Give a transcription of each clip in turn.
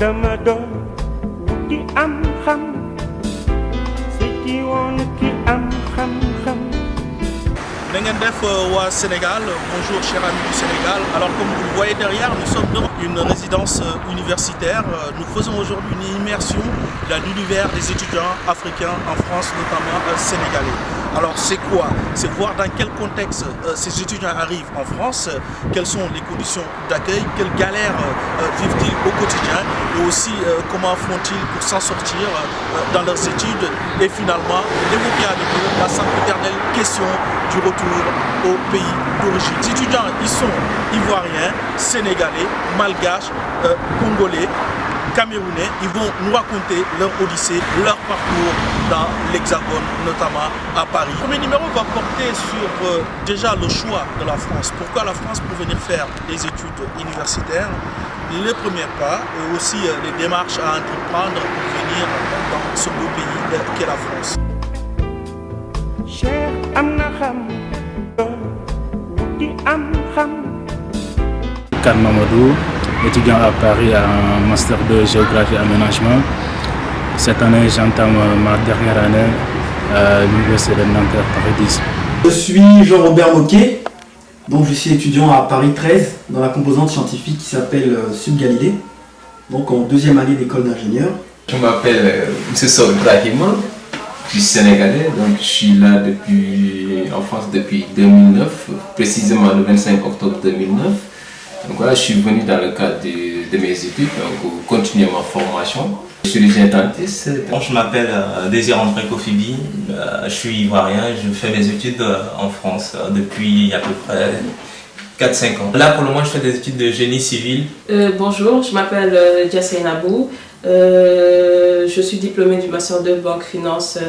dama doon wuti am xam si ci woon ki am xam-xam. Na ngeen def waa Sénégal, bonjour chers amis du Sénégal. Alors comme vous le voyez derrière, nous sommes dans une résidence universitaire. Nous faisons aujourd'hui une immersion dans l'univers des étudiants africains en France, notamment sénégalais. Alors c'est quoi? C'est voir dans quel contexte ces étudiants arrivent en France, quelles sont les conditions d'accueil, quelles galères vivent-ils au quotidien et aussi comment font-ils pour s'en sortir dans leurs études et finalement évoquer avec eux la sempiternelle question du retour au pays d'origine. Les étudiants, ils sont ivoiriens, sénégalais, malgaches, congolais, camerounais. Ils vont nous raconter leur odyssée, leur parcours dans l'Hexagone, notamment à Paris. Le premier numéro va porter sur déjà le choix de la France. Pourquoi la France pour venir faire des études universitaires, les premiers pas et aussi les démarches à entreprendre pour venir dans ce beau pays qu'est la France. Kan Mamadou, étudiant à Paris en Master 2 Géographie et Aménagement. Cette année, j'entame ma dernière année à l'Université de Nanterre, Paris 10. Je suis Jean-Robert Moquet, donc je suis étudiant à Paris 13 dans la composante scientifique qui s'appelle Sub Galilée, donc en deuxième année d'école d'ingénieur. Je m'appelle M. Sow Ibrahima, je suis sénégalais, donc je suis là en France depuis 2009, précisément le 25 octobre 2009. Donc voilà, je suis venu dans le cadre de mes études, donc continuer ma formation. Je suis chirurgien dentiste. Je m'appelle Désir-André Kofibi, je suis ivoirien, je fais mes études en France depuis à peu près 4-5 ans. Là pour le moment je fais des études de génie civil. Bonjour, je m'appelle Diassé Nabou, je suis diplômée du Master 2 Banque Finance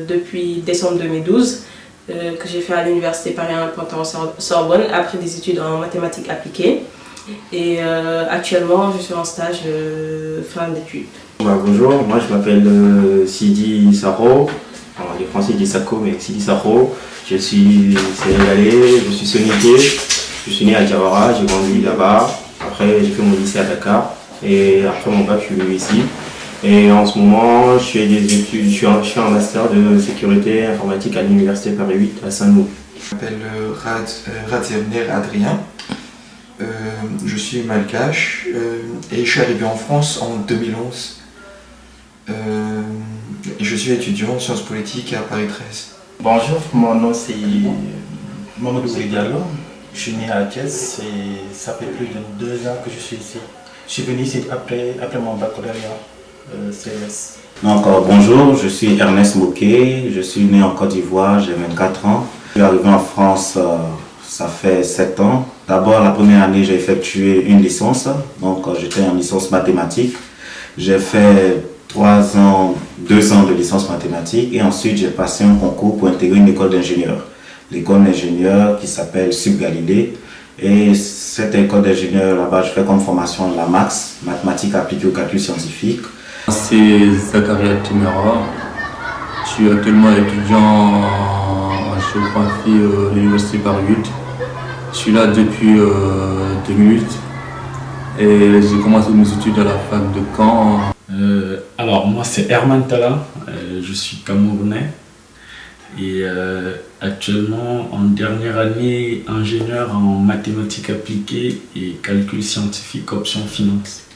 depuis décembre 2012. Que j'ai fait à l'université Paris 1 Panthéon-Sorbonne après des études en mathématiques appliquées. Et actuellement, je suis en stage de fin d'études. Bonjour, moi je m'appelle Sidi Saro, les Français disent Sako, mais Sidi Saro. Je suis sénégalais, je suis sonniqué, je suis né à Diawara, j'ai grandi là-bas. Après, j'ai fait mon lycée à Dakar et après mon bac, je suis venu ici. Et en ce moment, je fais des études, je fais un master de sécurité informatique à l'université Paris 8 à Saint-Loup. Je m'appelle Radzevner Adrien, je suis malgache et je suis arrivé en France en 2011. Et je suis étudiant en sciences politiques à Paris 13. Bonjour, mon nom c'est Mamadou Diallo, je suis né à Thiès et ça fait plus de 2 ans que je suis ici. Je suis venu ici après mon baccalauréat. Donc bonjour, je suis Ernest Moquet, je suis né en Côte d'Ivoire, j'ai 24 ans. Je suis arrivé en France, ça fait 7 ans. D'abord la première année j'ai effectué une licence, donc j'étais en licence mathématique. J'ai fait 2 ans de licence mathématique et ensuite j'ai passé un concours pour intégrer une école d'ingénieur. L'école d'ingénieur qui s'appelle Sub Galilée. Et cette école d'ingénieur là-bas, je fais comme formation la MAX, mathématiques appliquées au calcul scientifique. C'est Zakaria Timera, je suis actuellement étudiant en géographie à l'Université Paris 8. Je suis là depuis 2008 et j'ai commencé mes études à la fac de Caen. Alors moi c'est Herman Tala, je suis camerounais et actuellement en dernière année ingénieur en mathématiques appliquées et calcul scientifique option finance.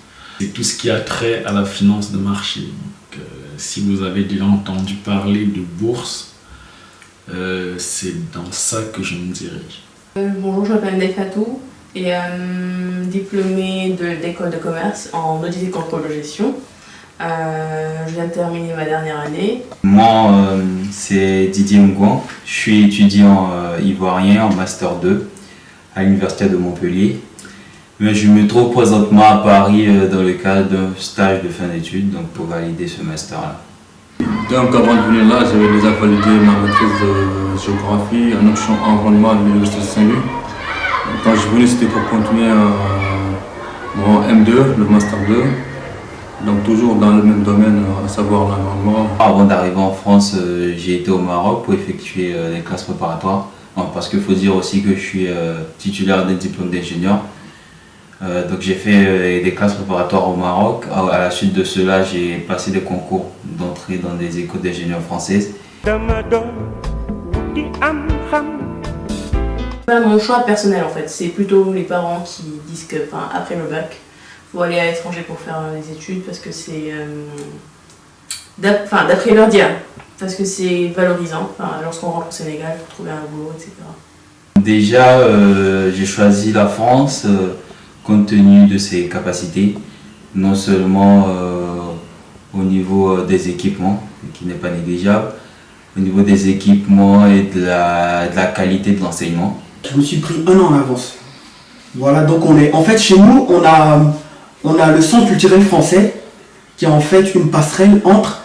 C'est tout ce qui a trait à la finance de marché. Donc, si vous avez déjà entendu parler de bourse, c'est dans ça que je me dirige. Bonjour, je m'appelle Nefatou et diplômée de l'école de commerce en audit et contrôle de gestion. Je viens de terminer ma dernière année. Moi, c'est Didier Ngouan. Je suis étudiant ivoirien en Master 2 à l'Université de Montpellier. Mais je me trouve présentement à Paris dans le cadre d'un stage de fin d'études, donc pour valider ce master-là. Donc avant de venir là, j'avais déjà validé ma maîtrise de géographie en option environnement à l'Université de Saint-Louis. Quand je suis venu, c'était pour continuer mon M2, le Master 2. Donc toujours dans le même domaine, à savoir l'environnement. Avant d'arriver en France, j'ai été au Maroc pour effectuer les classes préparatoires. Parce qu'il faut dire aussi que je suis titulaire d'un diplôme d'ingénieur Donc j'ai fait des classes préparatoires au Maroc. À la suite de cela, j'ai passé des concours d'entrée dans des écoles d'ingénieurs françaises. Pas mon choix personnel en fait, c'est plutôt les parents qui disent que après le bac, il faut aller à l'étranger pour faire les études parce que c'est, d'après leur dire, parce que c'est valorisant lorsqu'on rentre au Sénégal pour trouver un boulot, etc. Déjà, j'ai choisi la France compte tenu de ses capacités, non seulement au niveau des équipements, qui n'est pas négligeable, au niveau des équipements et de la qualité de l'enseignement. Je me suis pris 1 an en avance. Voilà, donc en fait chez nous, on a le centre culturel français qui est en fait une passerelle entre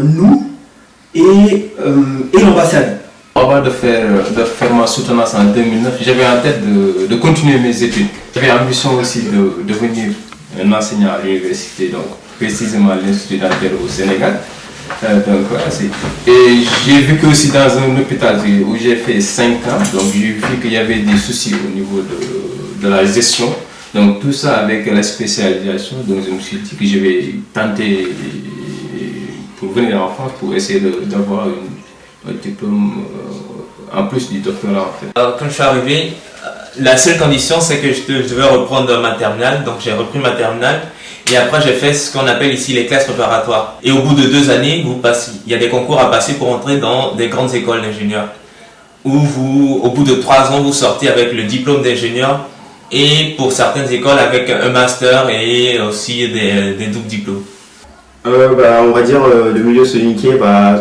nous et l'ambassade. Avant de faire ma soutenance en 2009, j'avais en tête de continuer mes études. J'avais l'ambition aussi de devenir un enseignant à l'université, donc précisément à l'Institut dentaire au Sénégal. Donc, voilà, et j'ai vu que aussi dans un hôpital où j'ai fait 5 ans, donc j'ai vu qu'il y avait des soucis au niveau de la gestion. Donc tout ça avec la spécialisation, donc je me suis dit que je vais tenter pour venir en France pour essayer d'avoir un diplôme en plus du doctorat en fait. Quand je suis arrivé, la seule condition c'est que je devais reprendre ma terminale, donc j'ai repris ma terminale. Et après, j'ai fait ce qu'on appelle ici les classes préparatoires. Et au bout de 2 années, il y a des concours à passer pour entrer dans des grandes écoles d'ingénieurs. Où au bout de 3 ans, vous sortez avec le diplôme d'ingénieur et pour certaines écoles avec un master et aussi des doubles diplômes. On va dire le milieu soninké,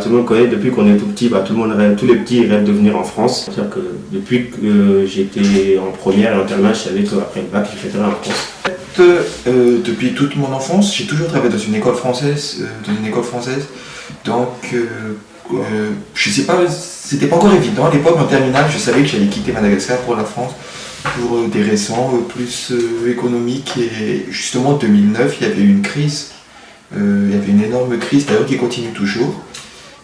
tout le monde connaît depuis qu'on est tout petit, tous les petits rêvent de venir en France. C'est-à-dire que depuis que j'étais en première et en terminale, je savais qu'après le bac, je fêterais en France. Depuis toute mon enfance, j'ai toujours travaillé dans une école française. Donc, je sais pas, c'était pas encore évident. À l'époque, en terminale, je savais que j'allais quitter Madagascar pour la France pour des raisons plus économiques. Et justement, en 2009, il y avait eu une crise. Il y avait une énorme crise, d'ailleurs, qui continue toujours.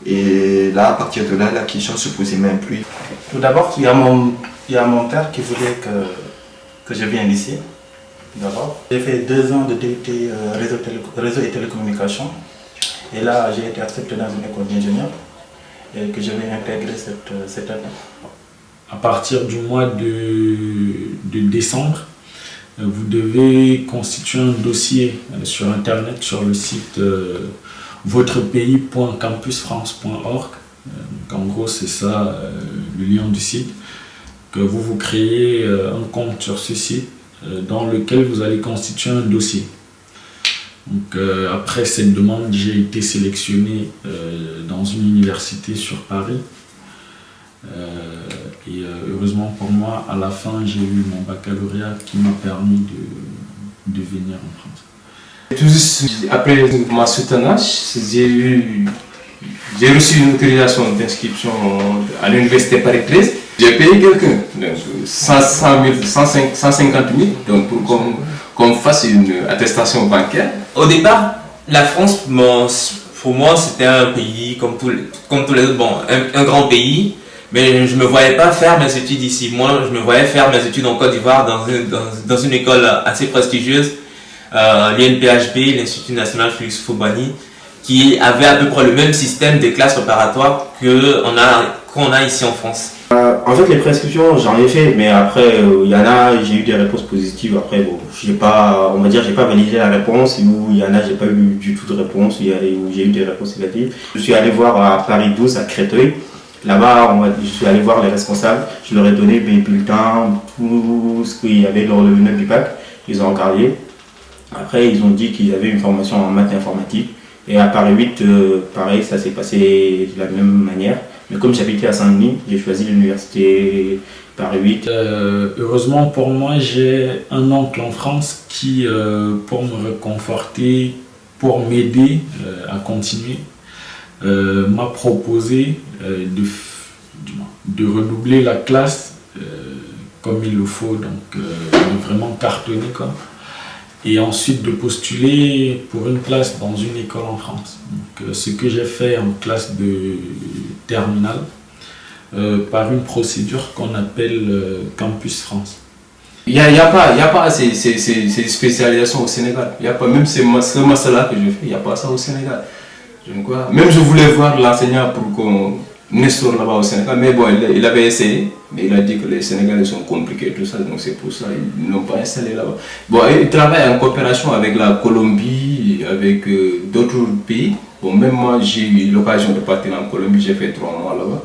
Et là, à partir de là, la question se posait même plus. Tout d'abord, il y a mon père qui voulait que je vienne ici. D'abord, j'ai fait 2 ans de DUT réseau et télécommunications. Et là, j'ai été accepté dans une école d'ingénieur et que je vais intégrer cette année. À partir du mois de décembre, vous devez constituer un dossier sur Internet, sur le site votrepays.campusfrance.org. En gros, c'est ça le lien du site. Que vous créez un compte sur ce site dans lequel vous allez constituer un dossier. Donc, après cette demande, j'ai été sélectionné dans une université sur Paris. Heureusement pour moi, à la fin, j'ai eu mon baccalauréat qui m'a permis de venir en France. Tout juste après ma soutenance, j'ai reçu une autorisation d'inscription à l'université Paris 13. J'ai payé quelqu'un, 150 000, donc pour qu'on fasse une attestation bancaire. Au départ, la France, pour moi, c'était un pays comme tous les autres, un grand pays. Mais je ne me voyais pas faire mes études ici. Moi, je me voyais faire mes études en Côte d'Ivoire dans une école assez prestigieuse, l'INPHB, l'Institut National Félix Houphouët-Boigny, qui avait à peu près le même système de classes préparatoires qu'on a ici en France. En fait, les prescriptions, j'en ai fait, mais après, il y en a, j'ai eu des réponses positives. Après, j'ai pas validé la réponse, ou il y en a, j'ai pas eu du tout de réponse, où j'ai eu des réponses négatives. Je suis allé voir à Paris 12, à Créteil. Là-bas, je suis allé voir les responsables, je leur ai donné mes bulletins, tout ce qu'il y avait dans le note du bac, ils ont regardé. Après, ils ont dit qu'ils avaient une formation en maths et informatique. Et à Paris 8, pareil, ça s'est passé de la même manière. Mais comme j'habitais à Saint-Denis, j'ai choisi l'université Paris 8. Heureusement pour moi, j'ai un oncle en France qui, pour me réconforter, pour m'aider à continuer, m'a proposé de redoubler la classe comme il le faut, donc de vraiment cartonner quoi. Et ensuite de postuler pour une place dans une école en France. Donc, ce que j'ai fait en classe de terminale par une procédure qu'on appelle Campus France. Il n'y a pas ces spécialisations au Sénégal. Il n'y a pas, même ce master-là que je fais, il n'y a pas ça au Sénégal. Même je voulais voir l'enseignant pour qu'on instaure là-bas au Sénégal, mais bon, il avait essayé, mais il a dit que les Sénégalais sont compliqués et tout ça, donc c'est pour ça qu'ils ne l'ont pas installé là-bas. Bon, il travaille en coopération avec la Colombie, avec d'autres pays. Bon, même moi, j'ai eu l'occasion de partir en Colombie, j'ai fait 3 mois là-bas.